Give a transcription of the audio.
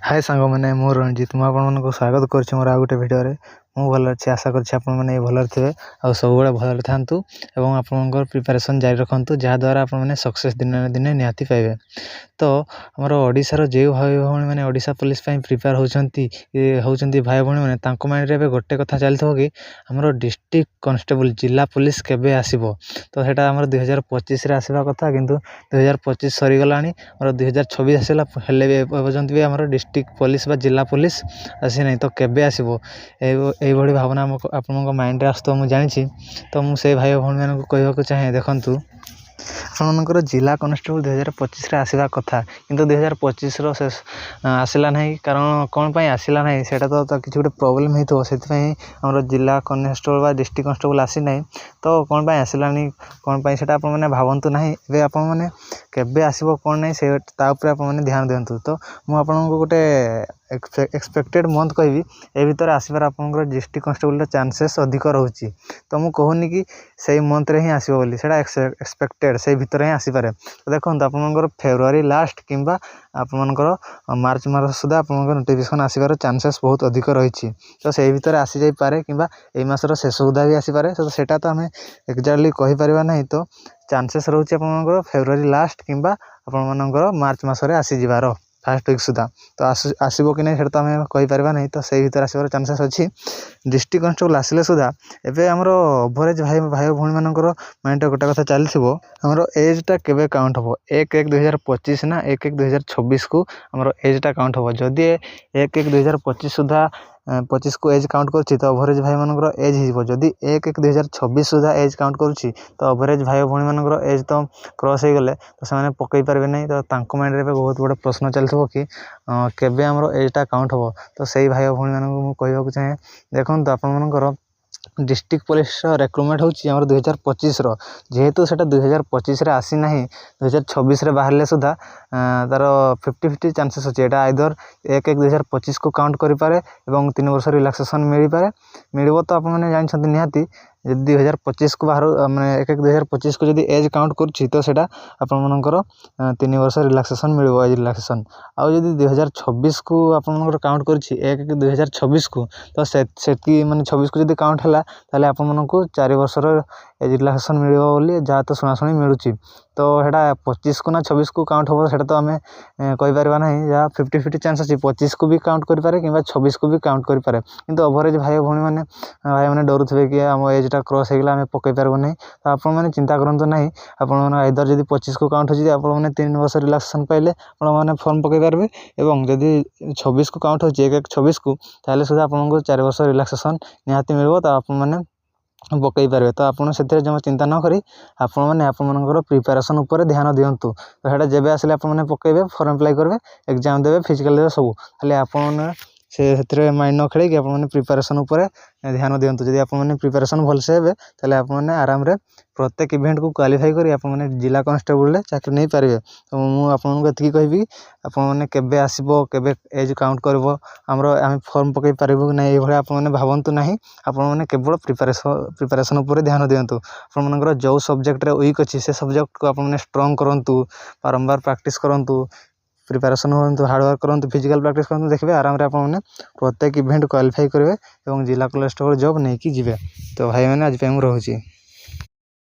हाय सांग मैंने मु रणजित मुझे आपको स्वागत करुच्ची मोर आ गोटे भिडियो मु भल अच्छी आशा करुच्ची आपने भल थे और सब भल था आपंकर प्रिपेरेसन जारी रखु जहाद्वारा आपने सक्सेस दिन दिन निहाती पाइबे। तो आमर ओडिशार जो भाई भौणी मैंने ओडिशा पुलिस प्रिपेयर होती भाई भौणी मैंने माइंड रे गोटे कथा चली कि आमर डिस्ट्रिक्ट कन्स्टेबल जिला पुलिस केबे आसीबो। तो सेटा आमर 2025 रे आसीबा कथा किंतु 2025 सरीगला 2026 आसला हेले पर्यंत भी आमर डिस्ट्रिक्ट पुलिस बा जिला पुलिस आसी ना। तो केबे आसीबो यही भावना आपण माइंड आसो मुझे जानी। तो मुझे भाई भौणी मानक कहवाक चाहे देखूँ आपर जिला कन्स्टेबल 2025 आसवा कथा किंतु 2025 शेष आसला ना कारण कौन पाई आसला ना से किसी गोटे प्रोब्लेम हो से आम जिला कन्स्टेबल बा डिस्ट्रिक्ट कन्स्टेबल आसी ना। तो कौन पाई आसलानी कौन पाई सेटा आपने भावतु ना ए आपने केबे आसो कौन ना से आपने ध्यान दिंतु। तो मुझे गोटे एक्सपेक्टेड मंथ कहि ए भर आसबार आप डिस्ट्रिक्ट कन्स्टेबल चांसेस अधिक रोचे। तो मुझे कहूनी कि सही मंथ रे ही आसो बोली से एक्सपेक्टेड से भितर ही आसीपे। तो देखो आपर फेब्रुआरी लास्ट कि आपर मार्च मास सुधा आप नोटिफिकेशन आसबार चांसेस बहुत अधिक रही। तो से भितर आसी जापे कि यही मासर शेष सुधा भी आसीपे। तो सेटा तो आम एक्जाक्टली कहीपर ना। तो चांसेस रोचे आप फेब्रुआरी लास्ट कि आपर मार्च मसरे आसीजार फास्ट वीक सुधा। तो आसो कि नहीं तो आम कहीपर ना। तो से भर आसबार चांसेस अच्छी डिस्ट्रिक्ट कन्स्टेबल आसिले सुधा एवं आमर ओभरेज भाई भौणी मानकर माइंड गोटे कथा चली आमर एजटा केबे काउंट हम 1/1/2025 ना 1/1/2026 को आमर एजटा काउंट हम। जदि 1/1/2025 सुधा 25 को एज काउंट करुच्ची तो ओभरेज भाई मानकर एज हो। जदि 1/1/2026 सुधा एज काउंट करुच्ची तो ओभरेज भाई भौणी मानकर एज तो क्रॉस हो गले तो से पकई पारे नहीं। तो माइंड रे बहुत बड़ा प्रश्न चलता कि केबे आमर एजटा काउंट हम। तो सही भाई भौणी मानक कहवाक चाहे देखो आपर डिस्ट्रिक्ट पुलिस रिक्रुटमेंट होमर 2025 जेहेतु से 2025 आसी ना 2026 बाहर सुधा तार 50-50 चांसेस अच्छे। यहाँ आइदर 1/1/2025 को काउंट करें 3 वर्ष रिलैक्सेशन मिल पाए मिल। तो आपने जानते निहाती जब 2025 को बाहर मैंने 1/1/2025 को जब एज काउंट करुच्ची तो सेटा आपर 3 वर्ष रिलैक्सेशन मिल एज रिलैक्सेशन। आउ जब 2026 को आपर काउंट करुच्ची 1/1/2026 को तो से मैंने 26 को जब काउंट है ताले आपको 4 वर्षर एज रिलैक्सेशन मिले जहाँ तो शुणाशुणी मिलूँ। तो सेटा 25 को ना 26 को काउंट हम से तो आम कहीपर ना जहाँ 50-50 चांस अच्छी 25 को भी काउंट करें कि 26 को भी काउंट करें। किंतु ओभरेज भाई भौणी मैंने डरुवे कि आम एजटा क्रॉस होगा आम पकई पारबू नहीं। तो आपने चिंता करूँ ना आइदर जब 25 को काउंट हो 3 वर्ष रिलैक्सेशन पाइले आपने फॉर्म पकई पारे और जदि 26 को काउंट हो 1/1/26 को ताले सुधा आपको 4 वर्ष रिलैक्सेशन निहाती मिल। तो आपने पकई पारे। तो आपड़ से जमा चिंता न करी आपर प्रिपेरेसन उपर ध्यान दिंतु। तो सेटा जब आसे आपने पकईबे फॉर्म अप्लाई करेंगे एग्जाम देवे फिजिकल देवे सब खाली आपने से माइंड न खेल कि आपने प्रिपेरेसन उपर ध्यान दिंतु। जब आपने प्रिपेरेसन भलसे हे ताले आपने आराम रे प्रत्येक इवेंट को क्वालिफाई करी आपने जिला कन्स्टेबल चाकरी नहीं पारे। तो मुझे ये कहबी आपने केबे आसबो केबे एज काउंट करबो आम फॉर्म पकई पारबू कि नहीं ये आपने भावतु ना। आपने केवल प्रिपेरेसन उपर ध्यान दिंतु। आपर जो सब्जेक्ट रे वीक अच्छी से सब्जेक्ट को आपने स्ट्रॉन्ग करंतु बारंबार प्रैक्टिस करंतु प्रिपेरेसन हो हार्डवर्क करंतु फिजिकल प्रैक्टिस करंतु देखिए आराम रे आपने प्रत्येक इवेंट क्वालिफाई करेंगे और जिला कन्स्टेबल जॉब नहीं कि जीवे। तो भाई मैंने आज पे रोचे।